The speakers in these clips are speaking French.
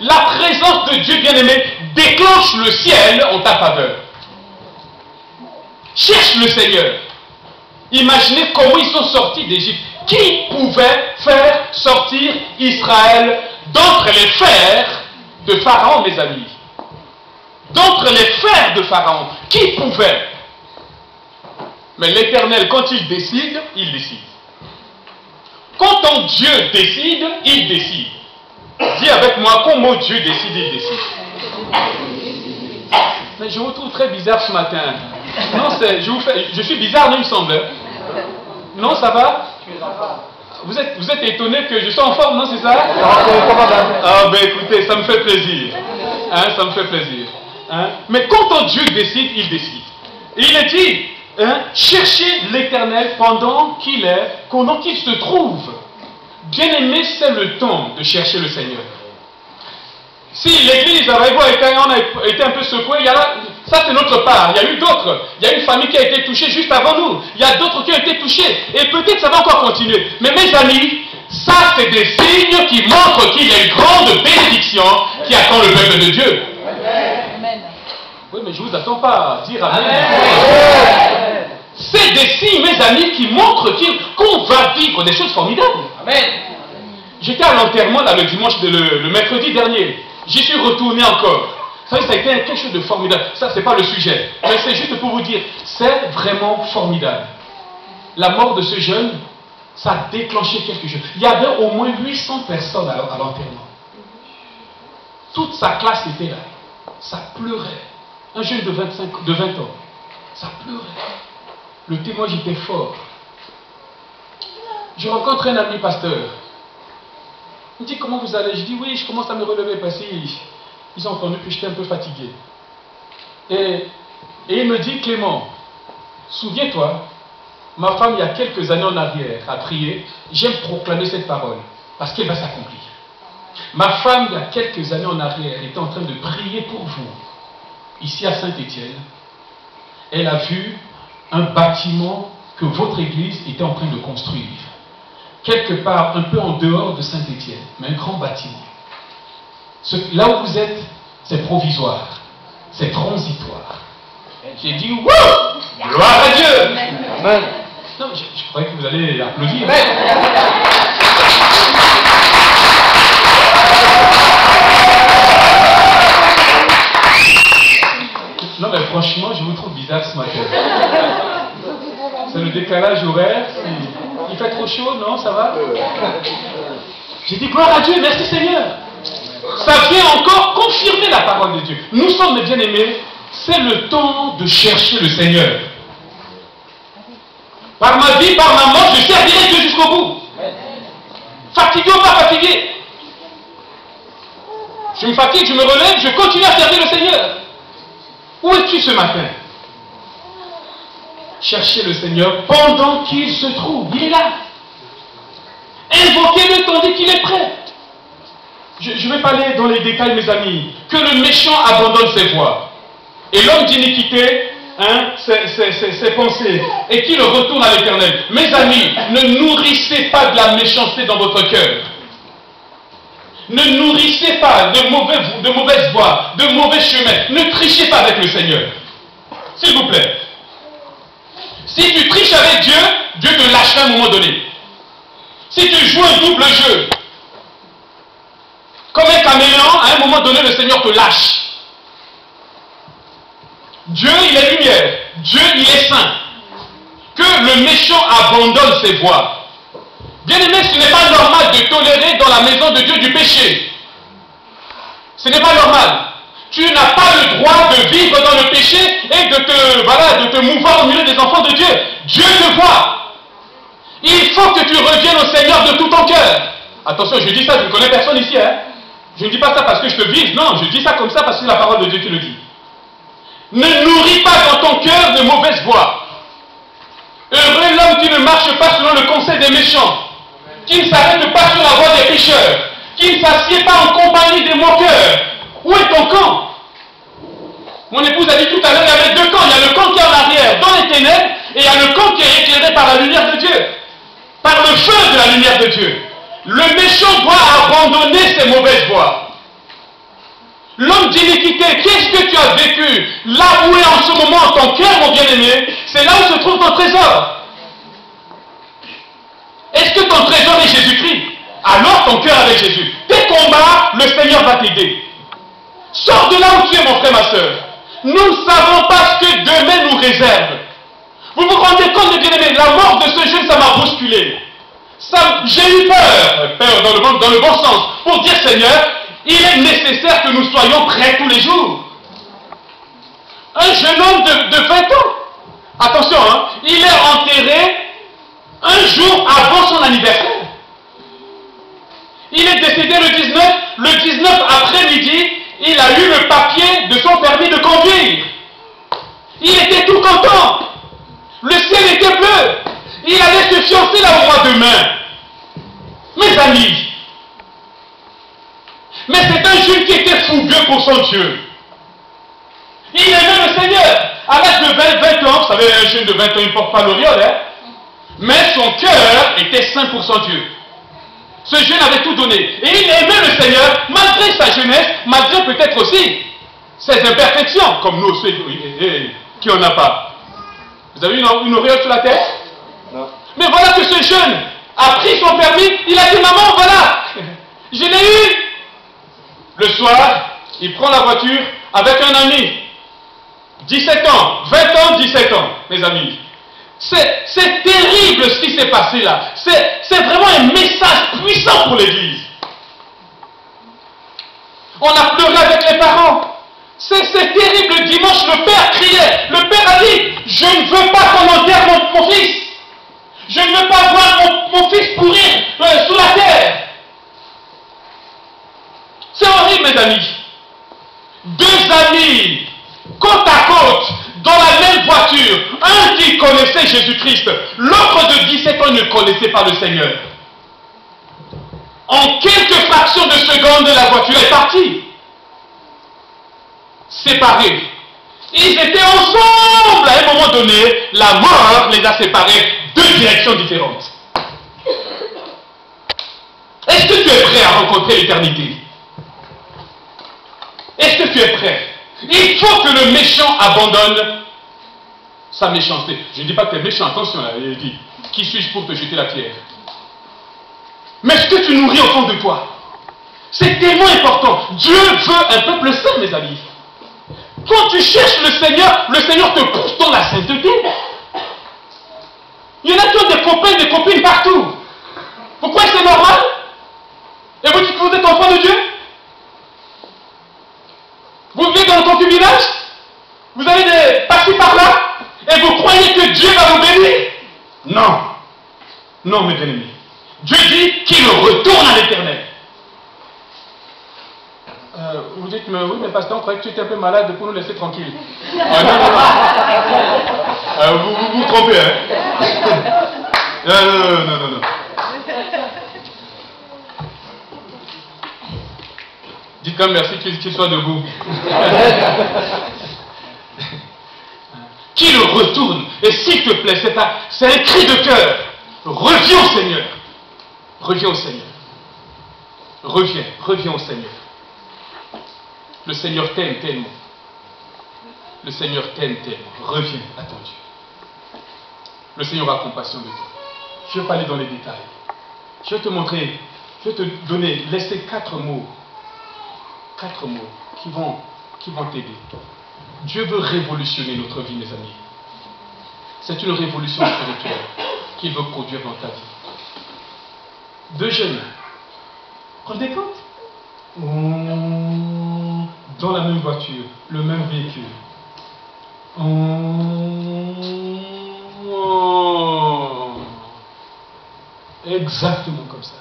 La présence de Dieu, bien-aimé, déclenche le ciel en ta faveur. Cherche le Seigneur. Imaginez comment ils sont sortis d'Égypte. Qui pouvait faire sortir Israël d'entre les fers de Pharaon, mes amis? D'entre les fers de Pharaon. Qui pouvait? Mais l'Éternel, quand il décide, il décide. Quand ton Dieu décide, il décide. Dis avec moi, comment Dieu décide, il décide. Mais je vous trouve très bizarre ce matin. Non, je suis bizarre, non, il me semble. Non, ça va? Vous êtes étonné que je sois en forme, non, c'est ça? Ah, ben écoutez, ça me fait plaisir. Hein, ça me fait plaisir. Hein? Mais quand ton Dieu décide, il décide. Et il est dit, hein, cherchez l'Éternel pendant qu'il se trouve. Bien-aimé, c'est le temps de chercher le Seigneur. Si l'église a été un peu secouée, ça c'est notre part. Il y a eu d'autres. Il y a une famille qui a été touchée juste avant nous. Il y a d'autres qui ont été touchés. Et peut-être ça va encore continuer. Mais mes amis, ça c'est des signes qui montrent qu'il y a une grande bénédiction qui attend le peuple de Dieu. Amen. Oui, mais je ne vous attends pas à dire Amen. Amen. C'est des signes, mes amis, qui montrent qu'on va vivre des choses formidables. Amen. J'étais à l'enterrement le mercredi dernier. J'y suis retourné encore. Vous savez, ça a été quelque chose de formidable. Ça, c'est pas le sujet. Mais c'est juste pour vous dire, c'est vraiment formidable. La mort de ce jeune, ça a déclenché quelque chose. Il y avait au moins 800 personnes à l'enterrement. Toute sa classe était là. Ça pleurait. Un jeune de 20 ans. Ça pleurait. Le témoignage était fort. Je rencontre un ami pasteur. Il me dit, comment vous allez? Je dis, oui, je commence à me relever parce qu'ils ont entendu que j'étais un peu fatigué. Et il me dit, Clément, souviens-toi, ma femme, il y a quelques années en arrière, a prié, j'aime proclamer cette parole, parce qu'elle va s'accomplir. Ma femme, il y a quelques années en arrière, était en train de prier pour vous, ici à Saint-Étienne. Elle a vu un bâtiment que votre église était en train de construire. Quelque part, un peu en dehors de Saint-Étienne, mais un grand bâtiment. Là où vous êtes, c'est provisoire, c'est transitoire. J'ai dit, wouh! Gloire à Dieu! Amen. Non, je croyais que vous allez applaudir. Non, mais franchement, je vous trouve bizarre ce matin. C'est le décalage horaire. Il fait trop chaud, non? Ça va? J'ai dit gloire à Dieu, merci Seigneur. Ça vient encore confirmer la parole de Dieu. Nous sommes, mes bien-aimés, c'est le temps de chercher le Seigneur. Par ma vie, par ma mort, je servirai Dieu jusqu'au bout. Fatigué ou pas fatigué? Je me fatigue, je me relève, je continue à servir le Seigneur. Où es-tu ce matin? Cherchez le Seigneur pendant qu'il se trouve. Il est là. Invoquez-le tandis qu'il est prêt. Je ne vais pas aller dans les détails, mes amis. Que le méchant abandonne ses voies. Et l'homme d'iniquité, ses pensées. Et qu'il retourne à l'Éternel. Mes amis, ne nourrissez pas de la méchanceté dans votre cœur. Ne nourrissez pas de mauvaises voies, de mauvais chemins. Ne trichez pas avec le Seigneur. S'il vous plaît. Si tu triches avec Dieu, Dieu te lâchera à un moment donné. Si tu joues un double jeu, comme un caméléon, à un moment donné, le Seigneur te lâche. Dieu, il est lumière. Dieu, il est saint. Que le méchant abandonne ses voies. Bien aimé, ce n'est pas normal de tolérer dans la maison de Dieu du péché. Ce n'est pas normal. Tu n'as pas le droit de vivre dans le péché et de te mouvoir au milieu des enfants de Dieu. Dieu te voit. Il faut que tu reviennes au Seigneur de tout ton cœur. Attention, je dis ça, je ne connais personne ici. Hein? Je ne dis pas ça parce que je te vise. Non, je dis ça comme ça parce que c'est la parole de Dieu qui le dit. Ne nourris pas dans ton cœur de mauvaises voies. Heureux l'homme qui ne marche pas selon le conseil des méchants, qui ne s'arrête pas sur la voie des pécheurs, qui ne s'assied pas en compagnie des moqueurs. Où est ton camp? Mon épouse a dit tout à l'heure, il y avait deux camps. Il y a le camp qui est en arrière, dans les ténèbres, et il y a le camp qui est éclairé par la lumière de Dieu, par le feu de la lumière de Dieu. Le méchant doit abandonner ses mauvaises voies. L'homme d'iniquité, qu'est-ce que tu as vécu? Là où est en ce moment ton cœur, mon bien-aimé, c'est là où se trouve ton trésor. Est-ce que ton trésor est Jésus-Christ? Alors ton cœur avec Jésus. Tes combats, le Seigneur va t'aider. Sors de là où tu es, mon frère, ma soeur. Nous ne savons pas ce que demain nous réserve. Vous vous rendez compte, mes bien-aimés, la mort de ce jeune, ça m'a bousculé. J'ai eu peur, peur dans le bon sens, pour dire, Seigneur, il est nécessaire que nous soyons prêts tous les jours. Un jeune homme de 20 ans, attention, hein, il est enterré un jour avant son anniversaire. Il est décédé le 19 après-midi, il a eu le papier de son permis de conduire. Il était tout content. Le ciel était bleu. Il allait se fiancer là au mois de mai. Mes amis, mais c'est un jeune qui était fougueux pour son Dieu. Il aimait le Seigneur. À l'âge de 20 ans, vous savez, un jeune de 20 ans, il ne porte pas l'auréole, hein? Mais son cœur était 100% Dieu. Ce jeune avait tout donné. Et il aimait le Seigneur, malgré sa jeunesse, malgré peut-être aussi ses imperfections, comme nous aussi, qui n'en a pas. Vous avez une auréole sur la tête? Non. Mais voilà que ce jeune a pris son permis, il a dit, maman, voilà, je l'ai eu. Le soir, il prend la voiture avec un ami. 17 ans, 20 ans, 17 ans, mes amis. C'est terrible ce qui s'est passé là. C'est vraiment un message puissant pour l'Église. On a pleuré avec les parents. C'est terrible. Le dimanche, le père criait. Le père a dit, je ne veux pas qu'on enterre mon fils. Je ne veux pas voir mon fils pourrir sous la terre. C'est horrible, mes amis. Deux amis, côte à côte, dans la même voiture, un qui connaissait Jésus-Christ, l'autre de 17 ans ne connaissait pas le Seigneur. En quelques fractions de secondes, la voiture est partie. Séparés. Ils étaient ensemble. À un moment donné, la mort les a séparés, deux directions différentes. Est-ce que tu es prêt à rencontrer l'éternité? Est-ce que tu es prêt? Il faut que le méchant abandonne sa méchanceté. Je ne dis pas que tu es méchant, attention, là, il dit, qui suis-je pour te jeter la pierre? Mais ce que tu nourris au fond de toi, c'est tellement important. Dieu veut un peuple saint, mes amis. Quand tu cherches le Seigneur te pousse dans la sainteté. Il y en a qui ont des copains, des copines partout. Pourquoi c'est normal? Et vous dites que vous êtes enfant de Dieu? Vous vivez dans le concubinage? Vous avez des par-ci par-là? Et vous croyez que Dieu va vous bénir? Non. Non, mes bien-aimés. Dieu dit qu'il retourne à l'Éternel. Vous dites, mais oui, mais pasteur, on croyait que tu étais un peu malade pour nous laisser tranquilles. Non, non, non. Vous vous trompez, hein? Non. Dites quand même merci qu'il soit debout. Qu'il retourne. Et s'il te plaît, c'est un cri de cœur. Reviens au Seigneur. Reviens au Seigneur. Reviens au Seigneur. Le Seigneur t'aime tellement. Le Seigneur t'aime tellement. Reviens à ton Dieu. Le Seigneur a compassion de toi. Je ne vais pas aller dans les détails. Je vais te montrer, je vais te donner, laisser 4 mots. 4 mots qui vont t'aider. Dieu veut révolutionner notre vie, mes amis. C'est une révolution spirituelle qu'il veut produire dans ta vie. 2 jeunes. Rendez compte? Dans la même voiture, le même véhicule. Exactement comme ça.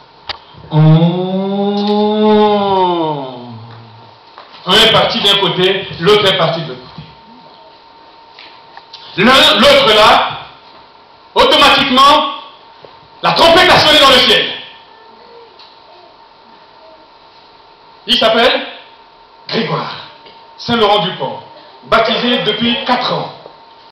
Un est parti d'un côté, l'autre est parti de l'autre côté. L'autre là, automatiquement, la trompette a sonné dans le ciel. Il s'appelle Grégoire, Saint-Laurent-du-Pont, baptisé depuis 4 ans.